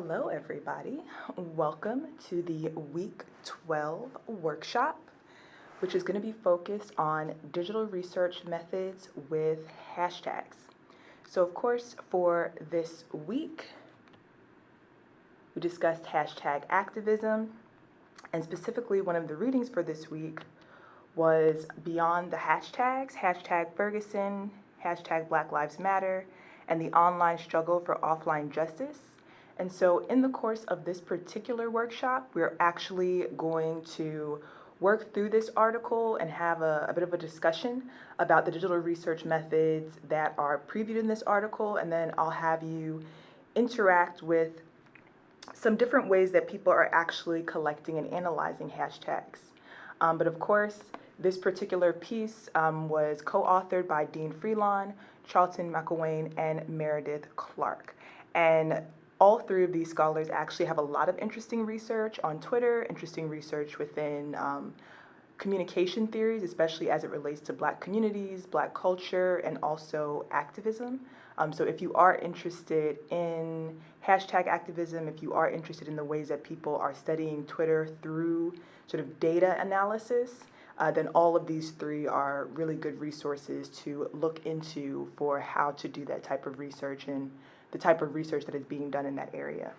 Hello everybody, welcome to the week 12 workshop, which is going to be focused on digital research methods with hashtags. So of course for this week we discussed hashtag activism, and specifically one of the readings for this week was Beyond the Hashtags, hashtag Ferguson, hashtag Black Lives Matter, and the online struggle for offline justice. And so in the course of this particular workshop, we're actually going to work through this article and have a bit of a discussion about the digital research methods that are previewed in this article, and then I'll have you interact with some different ways that people are actually collecting and analyzing hashtags. But of course, this particular piece was co-authored by Dean Freelon, Charlton McElwain, and Meredith Clark. And all three of these scholars actually have a lot of interesting research on Twitter, interesting research within communication theories, especially as it relates to Black communities, Black culture, and also activism. So if you are interested in hashtag activism, if you are interested in the ways that people are studying Twitter through sort of data analysis, then all of these three are really good resources to look into for how to do that type of research and the type of research that is being done in that area.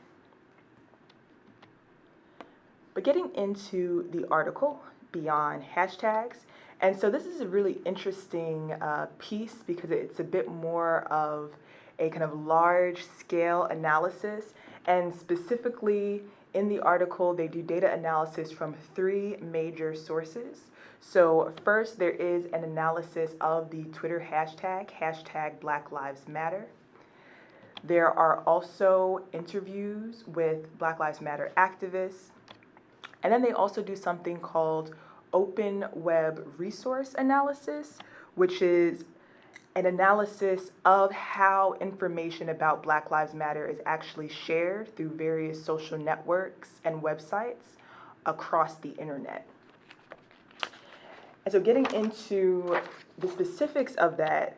But getting into the article, Beyond Hashtags, and so this is a really interesting piece because it's a bit more of a kind of large-scale analysis, and specifically in the article they do data analysis from three major sources. So first there is an analysis of the Twitter hashtag, hashtag Black Lives Matter. There are also interviews with Black Lives Matter activists. And then they also do something called open web resource analysis, which is an analysis of how information about Black Lives Matter is actually shared through various social networks and websites across the internet. And so getting into the specifics of that,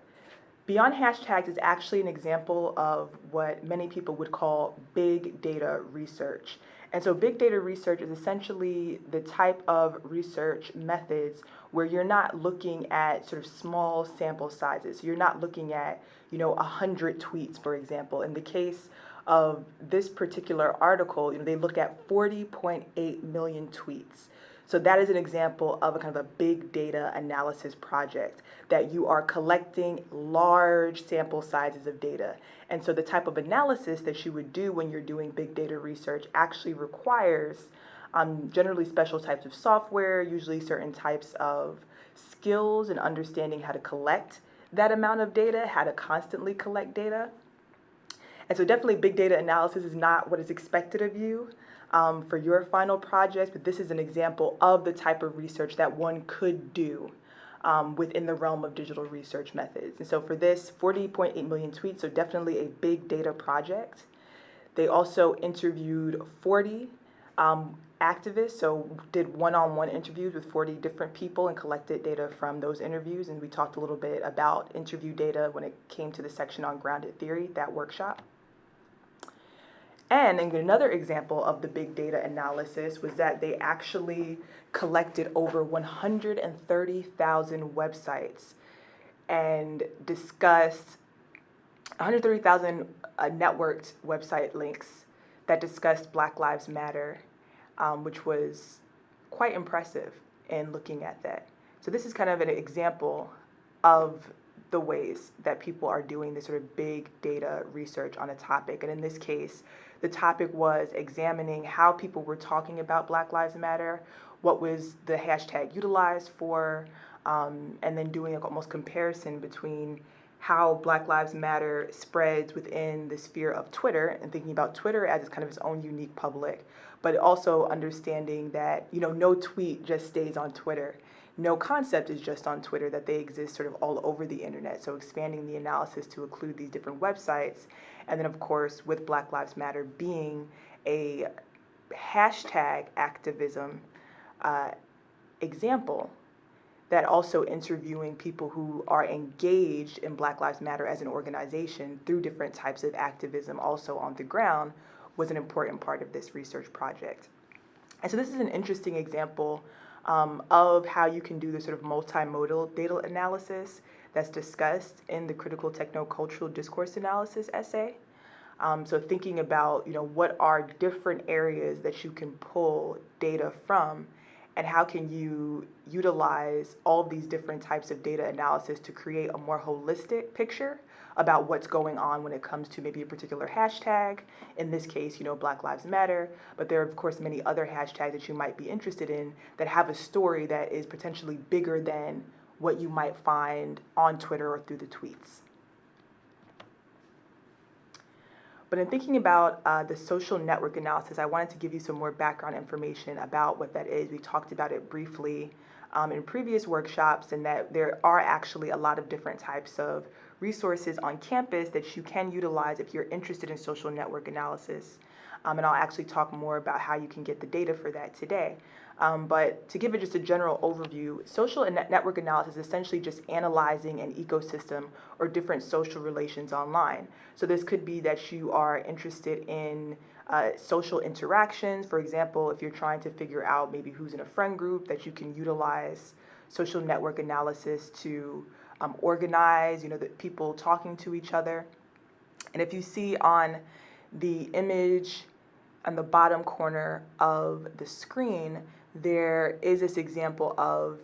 Beyond Hashtags is actually an example of what many people would call big data research. And so big data research is essentially the type of research methods where you're not looking at sort of small sample sizes. You're not looking at, 100 tweets, for example. In the case of this particular article, they look at 40.8 million tweets. So that is an example of a kind of a big data analysis project that you are collecting large sample sizes of data. And so the type of analysis that you would do when you're doing big data research actually requires generally special types of software, usually certain types of skills and understanding how to collect that amount of data, how to constantly collect data. And so definitely big data analysis is not what is expected of you for your final project, but this is an example of the type of research that one could do within the realm of digital research methods. And so for this, 40.8 million tweets, so definitely a big data project. They also interviewed 40 activists, so did one-on-one interviews with 40 different people and collected data from those interviews. And we talked a little bit about interview data when it came to the section on grounded theory, that workshop. And another example of the big data analysis was that they actually collected over 130,000 websites and discussed 130,000 networked website links that discussed Black Lives Matter, which was quite impressive in looking at that. So this is kind of an example of the ways that people are doing this sort of big data research on a topic. And in this case, the topic was examining how people were talking about Black Lives Matter, what was the hashtag utilized for, and then doing an almost comparison between how Black Lives Matter spreads within the sphere of Twitter and thinking about Twitter as kind of its own unique public, but also understanding that, no tweet just stays on Twitter. No concept is just on Twitter, that they exist sort of all over the internet. So expanding the analysis to include these different websites. And then, of course, with Black Lives Matter being a hashtag activism example, that also interviewing people who are engaged in Black Lives Matter as an organization through different types of activism also on the ground was an important part of this research project. And so this is an interesting example of how you can do the sort of multimodal data analysis that's discussed in the critical techno-cultural discourse analysis essay. So thinking about, what are different areas that you can pull data from, and how can you utilize all these different types of data analysis to create a more holistic picture about what's going on when it comes to maybe a particular hashtag. In this case, Black Lives Matter, but there are of course many other hashtags that you might be interested in that have a story that is potentially bigger than what you might find on Twitter or through the tweets. But in thinking about the social network analysis, I wanted to give you some more background information about what that is. We talked about it briefly in previous workshops, and that there are actually a lot of different types of resources on campus that you can utilize if you're interested in social network analysis. And I'll actually talk more about how you can get the data for that today. But to give it just a general overview, social and network analysis is essentially just analyzing an ecosystem or different social relations online. So this could be that you are interested in social interactions. For example, if you're trying to figure out maybe who's in a friend group, that you can utilize social network analysis to organize, the people talking to each other. And if you see on the image on the bottom corner of the screen, there is this example of,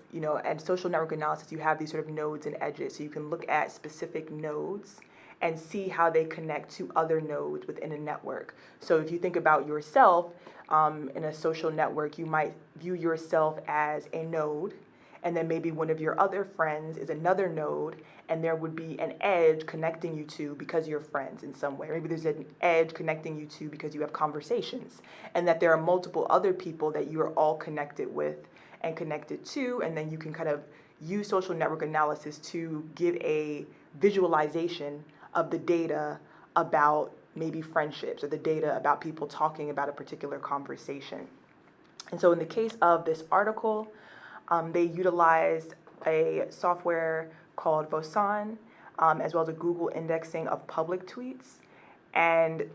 and social network analysis, you have these sort of nodes and edges. So you can look at specific nodes and see how they connect to other nodes within a network. So if you think about yourself in a social network, you might view yourself as a node, and then maybe one of your other friends is another node, and there would be an edge connecting you two because you're friends in some way. Maybe there's an edge connecting you two because you have conversations, and that there are multiple other people that you are all connected with and connected to, and then you can kind of use social network analysis to give a visualization of the data about maybe friendships, or the data about people talking about a particular conversation. And so in the case of this article, they utilized a software called Vosan, as well as a Google indexing of public tweets. And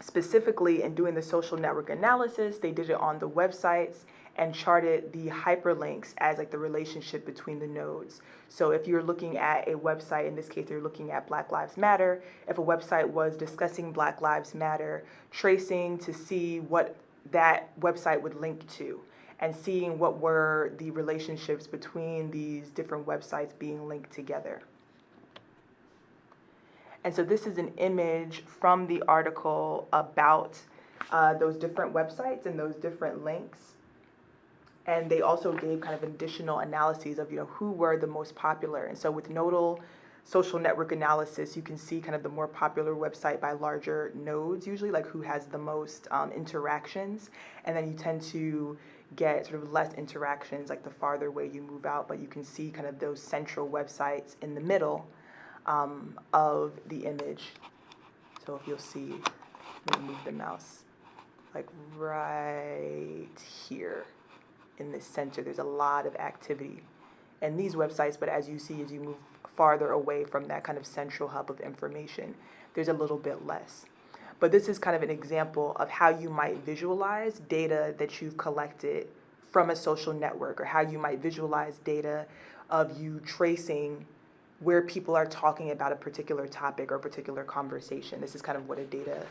specifically in doing the social network analysis, they did it on the websites and charted the hyperlinks as like the relationship between the nodes. So if you're looking at a website, in this case they're looking at Black Lives Matter, if a website was discussing Black Lives Matter, tracing to see what that website would link to, and seeing what were the relationships between these different websites being linked together. And so this is an image from the article about those different websites and those different links. And they also gave kind of additional analyses of, who were the most popular. And so with nodal social network analysis, you can see kind of the more popular website by larger nodes, usually, like who has the most interactions. And then you tend to get sort of less interactions like the farther away you move out, but you can see kind of those central websites in the middle of the image. So if you'll see, let me move the mouse, like right here in the center, there's a lot of activity in these websites, but as you see, as you move farther away from that kind of central hub of information, there's a little bit less. But this is kind of an example of how you might visualize data that you've collected from a social network, or how you might visualize data of you tracing where people are talking about a particular topic or a particular conversation. This is kind of what a data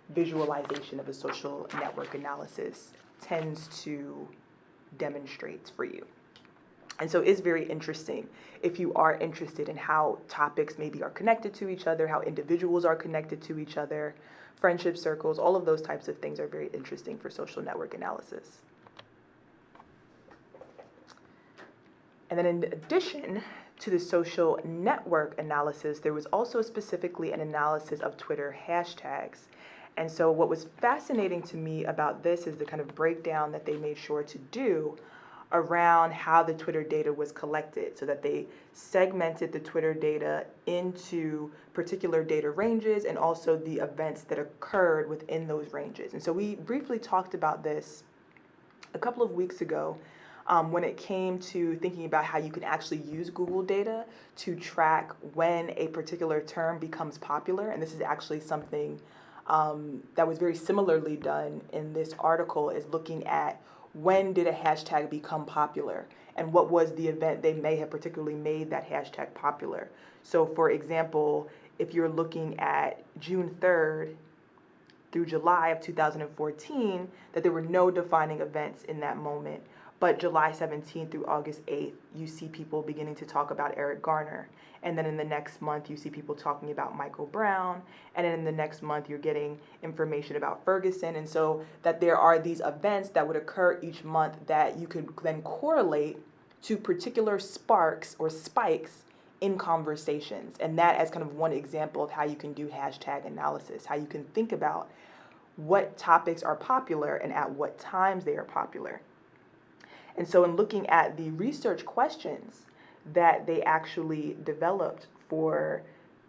visualization of a social network analysis tends to demonstrate for you. And so it's very interesting if you are interested in how topics maybe are connected to each other, how individuals are connected to each other, friendship circles, all of those types of things are very interesting for social network analysis. And then in addition to the social network analysis, there was also specifically an analysis of Twitter hashtags. And so what was fascinating to me about this is the kind of breakdown that they made sure to do around how the Twitter data was collected, so that they segmented the Twitter data into particular data ranges and also the events that occurred within those ranges. And so we briefly talked about this a couple of weeks ago when it came to thinking about how you can actually use Google data to track when a particular term becomes popular. And this is actually something that was very similarly done in this article is looking at when did a hashtag become popular and what was the event they may have particularly made that hashtag popular. So for example, if you're looking at June 3rd through July of 2014, that there were no defining events in that moment. But July 17th through August 8th, you see people beginning to talk about Eric Garner. And then in the next month, you see people talking about Michael Brown. And then in the next month, you're getting information about Ferguson. And so that there are these events that would occur each month that you could then correlate to particular sparks or spikes in conversations. And that as kind of one example of how you can do hashtag analysis, how you can think about what topics are popular and at what times they are popular. And so in looking at the research questions that they actually developed for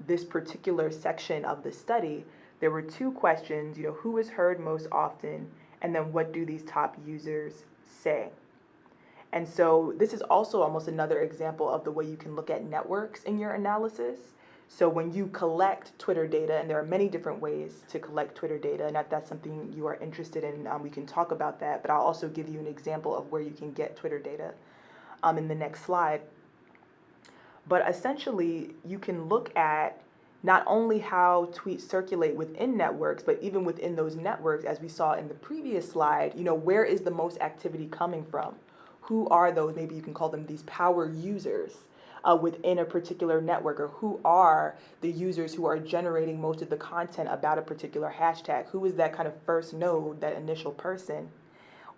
this particular section of the study, there were two questions, who is heard most often, and then what do these top users say? And so this is also almost another example of the way you can look at networks in your analysis. So when you collect Twitter data, and there are many different ways to collect Twitter data, and if that's something you are interested in, we can talk about that, but I'll also give you an example of where you can get Twitter data in the next slide. But essentially, you can look at not only how tweets circulate within networks, but even within those networks, as we saw in the previous slide, where is the most activity coming from? Who are those, maybe you can call them these power users within a particular network, or who are the users who are generating most of the content about a particular hashtag? Who is that kind of first node, that initial person,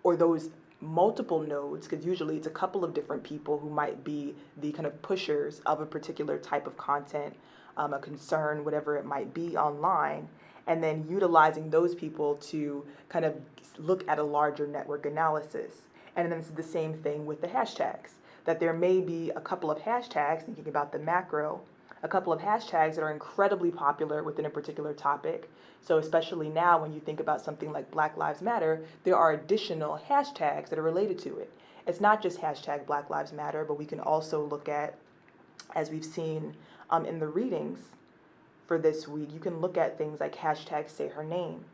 or those multiple nodes, because usually it's a couple of different people who might be the kind of pushers of a particular type of content, a concern, whatever it might be online, and then utilizing those people to kind of look at a larger network analysis. And then it's the same thing with the hashtags, that there may be a couple of hashtags, thinking about the macro, a couple of hashtags that are incredibly popular within a particular topic. So especially now when you think about something like Black Lives Matter, there are additional hashtags that are related to it. It's not just hashtag Black Lives Matter, but we can also look at, as we've seen in the readings for this week, you can look at things like hashtag say her name.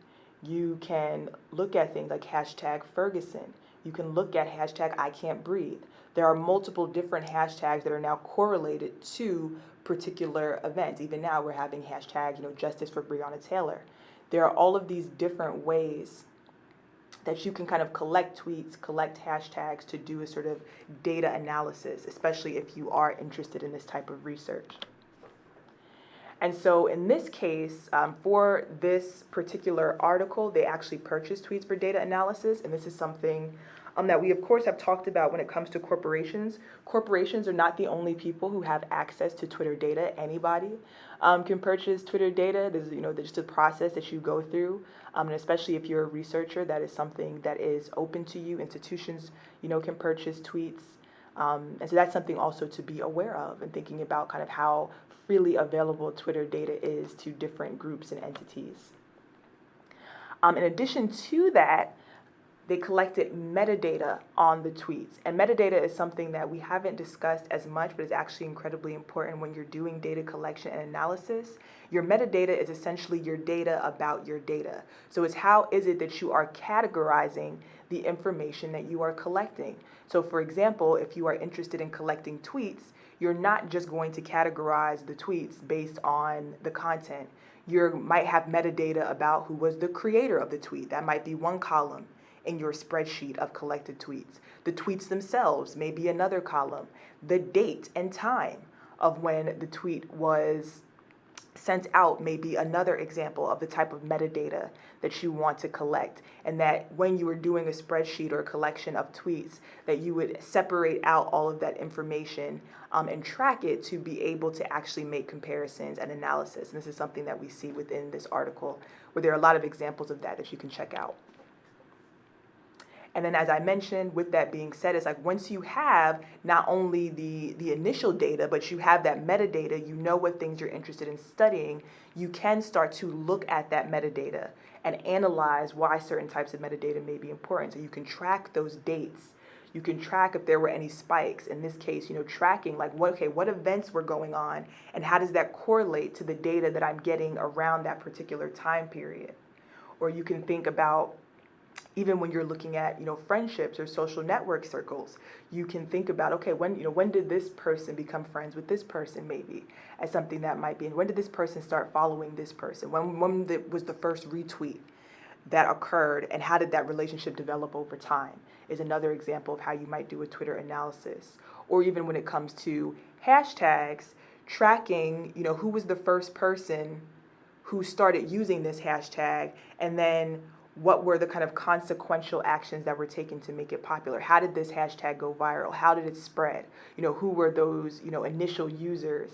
You can look at things like hashtag Ferguson. You can look at hashtag I can't breathe. There are multiple different hashtags that are now correlated to particular events. Even now we're having hashtag, justice for Breonna Taylor. There are all of these different ways that you can kind of collect tweets, collect hashtags to do a sort of data analysis, especially if you are interested in this type of research. And so in this case, for this particular article, they actually purchased tweets for data analysis, and this is something that we, of course, have talked about when it comes to corporations. Corporations are not the only people who have access to Twitter data. Anybody can purchase Twitter data. There's, just a process that you go through, and especially if you're a researcher, that is something that is open to you. Institutions, can purchase tweets. And so that's something also to be aware of and thinking about kind of how freely available Twitter data is to different groups and entities. In addition to that, they collected metadata on the tweets. And metadata is something that we haven't discussed as much, but is actually incredibly important when you're doing data collection and analysis. Your metadata is essentially your data about your data. So it's how is it that you are categorizing the information that you are collecting. So for example, if you are interested in collecting tweets, you're not just going to categorize the tweets based on the content. You might have metadata about who was the creator of the tweet. That might be one column in your spreadsheet of collected tweets. The tweets themselves may be another column. The date and time of when the tweet was sent out may be another example of the type of metadata that you want to collect, and that when you are doing a spreadsheet or a collection of tweets, that you would separate out all of that information and track it to be able to actually make comparisons and analysis. And this is something that we see within this article, where there are a lot of examples of that you can check out. And then, as I mentioned, with that being said, it's like once you have not only the initial data, but you have that metadata, you know what things you're interested in studying, you can start to look at that metadata and analyze why certain types of metadata may be important. So you can track those dates. You can track if there were any spikes. In this case, tracking like what events were going on and how does that correlate to the data that I'm getting around that particular time period. Or you can think about even when you're looking at friendships or social network circles, you can think about, okay, when did this person become friends with this person, maybe as something that might be, and when did this person start following this person, when was the first retweet that occurred, and how did that relationship develop over time, is another example of how you might do a Twitter analysis. Or even when it comes to hashtags, tracking who was the first person who started using this hashtag, and then what were the kind of consequential actions that were taken to make it popular? How did this hashtag go viral? How did it spread? Who were those, initial users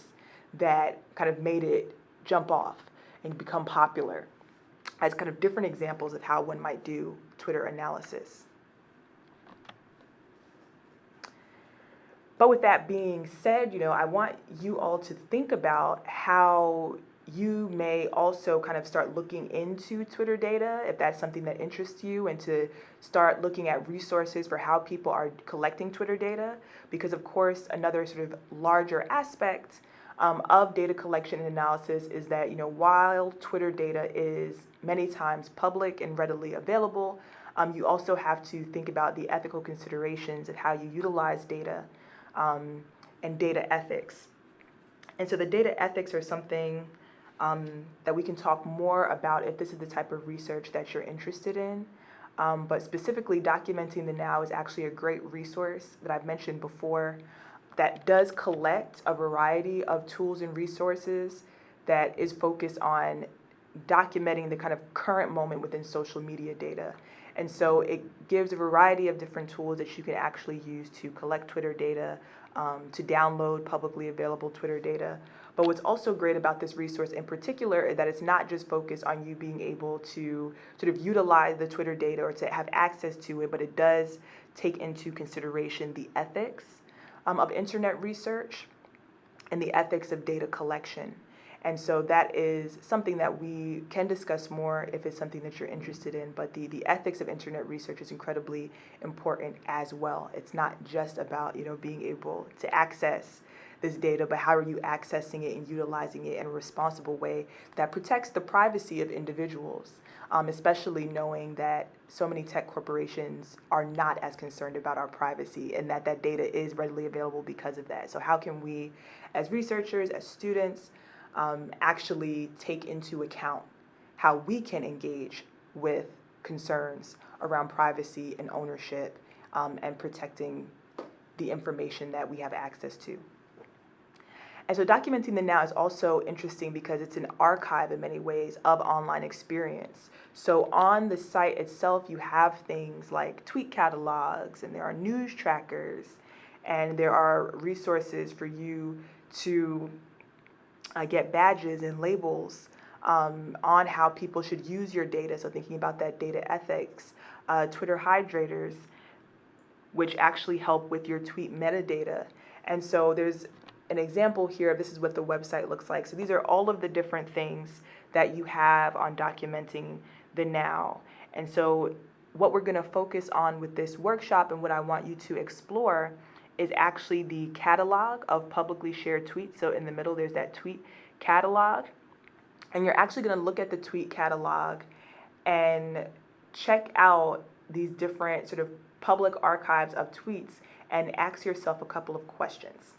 that kind of made it jump off and become popular? As kind of different examples of how one might do Twitter analysis. But with that being said, I want you all to think about how you may also kind of start looking into Twitter data, if that's something that interests you, and to start looking at resources for how people are collecting Twitter data. Because of course, another sort of larger aspect of data collection and analysis is that, while Twitter data is many times public and readily available, you also have to think about the ethical considerations of how you utilize data and data ethics. And so the data ethics are something that we can talk more about if this is the type of research that you're interested in. But specifically, Documenting the Now is actually a great resource that I've mentioned before that does collect a variety of tools and resources that is focused on documenting the kind of current moment within social media data. And so it gives a variety of different tools that you can actually use to collect Twitter data, to download publicly available Twitter data. But what's also great about this resource in particular is that it's not just focused on you being able to sort of utilize the Twitter data or to have access to it, but it does take into consideration the ethics of internet research and the ethics of data collection. And so that is something that we can discuss more if it's something that you're interested in, but the ethics of internet research is incredibly important as well. It's not just about, being able to access this data, but how are you accessing it and utilizing it in a responsible way that protects the privacy of individuals, especially knowing that so many tech corporations are not as concerned about our privacy and that data is readily available because of that. So how can we, as researchers, as students, actually take into account how we can engage with concerns around privacy and ownership and protecting the information that we have access to. And so Documenting the Now is also interesting because it's an archive in many ways of online experience. So on the site itself, you have things like tweet catalogs, and there are news trackers, and there are resources for you to get badges and labels on how people should use your data. So thinking about that data ethics, Twitter hydrators, which actually help with your tweet metadata. And so there's an example here. This is what the website looks like. So these are all of the different things that you have on Documenting the Now. And so what we're going to focus on with this workshop and what I want you to explore is actually the catalog of publicly shared tweets. So in the middle, there's that tweet catalog. And you're actually going to look at the tweet catalog and check out these different sort of public archives of tweets and ask yourself a couple of questions.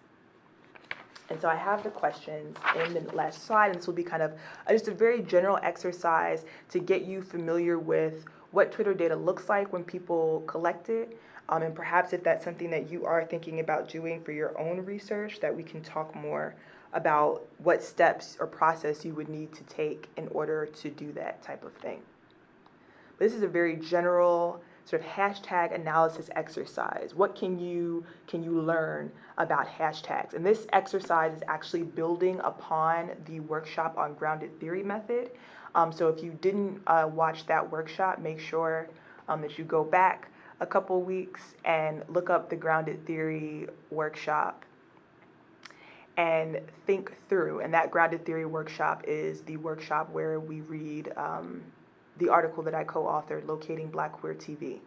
And so I have the questions in the last slide, and this will be kind of just a very general exercise to get you familiar with what Twitter data looks like when people collect it, and perhaps if that's something that you are thinking about doing for your own research, that we can talk more about what steps or process you would need to take in order to do that type of thing. This is a very general sort of hashtag analysis exercise. What can you learn about hashtags? And this exercise is actually building upon the workshop on grounded theory method. So if you didn't watch that workshop, make sure that you go back a couple weeks and look up the grounded theory workshop and think through. And that grounded theory workshop is the workshop where we read the article that I co-authored, Locating Black Queer TV.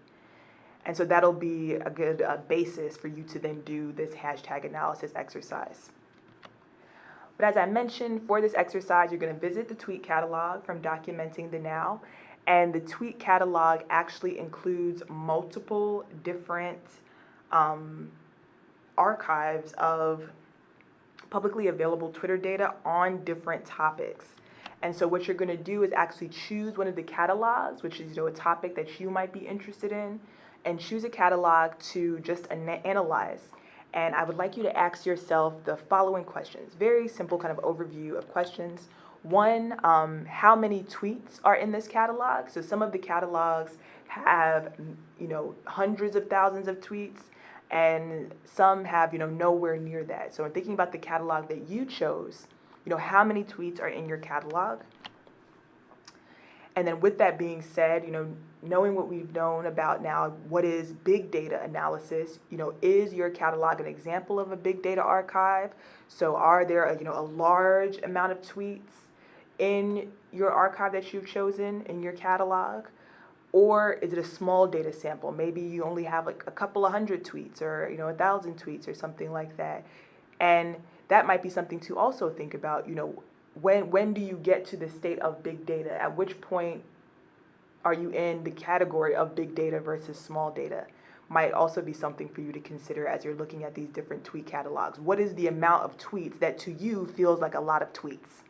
And so that'll be a good basis for you to then do this hashtag analysis exercise. But as I mentioned, for this exercise, you're going to visit the tweet catalog from Documenting the Now. And the tweet catalog actually includes multiple different archives of publicly available Twitter data on different topics. And so what you're going to do is actually choose one of the catalogs, which is a topic that you might be interested in, and choose a catalog to just analyze. And I would like you to ask yourself the following questions. Very simple kind of overview of questions. One, how many tweets are in this catalog? So some of the catalogs have, hundreds of thousands of tweets, and some have, nowhere near that. So in thinking about the catalog that you chose, how many tweets are in your catalog? And then with that being said, knowing what we've known about now, what is big data analysis? Is your catalog an example of a big data archive? So are there a large amount of tweets in your archive that you've chosen in your catalog? Or is it a small data sample? Maybe you only have like a couple of hundred tweets or 1,000 tweets or something like that. And that might be something to also think about, when do you get to the state of big data? At which point are you in the category of big data versus small data? Might also be something for you to consider as you're looking at these different tweet catalogs. What is the amount of tweets that to you feels like a lot of tweets?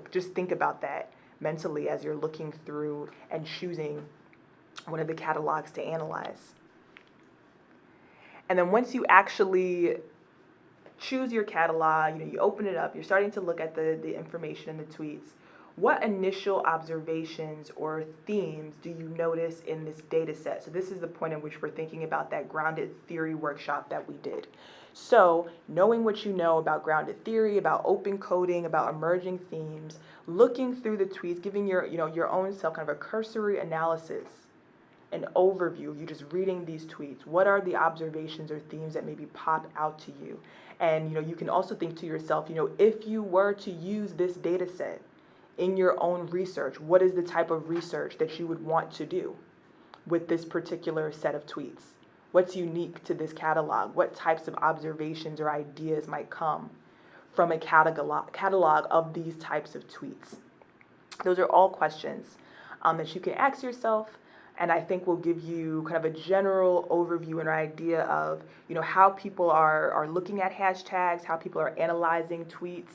Just think about that mentally as you're looking through and choosing one of the catalogs to analyze. And then once you actually choose your catalog, you open it up, you're starting to look at the information in the tweets. What initial observations or themes do you notice in this data set? So this is the point in which we're thinking about that grounded theory workshop that we did. So knowing what you know about grounded theory, about open coding, about emerging themes, looking through the tweets, giving your own self kind of a cursory analysis, an overview, you just reading these tweets. What are the observations or themes that maybe pop out to you? And you can also think to yourself, if you were to use this data set in your own research, what is the type of research that you would want to do with this particular set of tweets? What's unique to this catalog? What types of observations or ideas might come from a catalog of these types of tweets? Those are all questions that you can ask yourself, and I think will give you kind of a general overview and idea of how people are looking at hashtags, how people are analyzing tweets,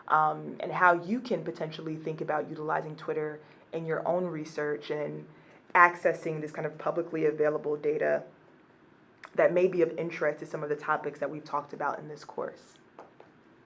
and how you can potentially think about utilizing Twitter in your own research and accessing this kind of publicly available data that may be of interest to some of the topics that we've talked about in this course.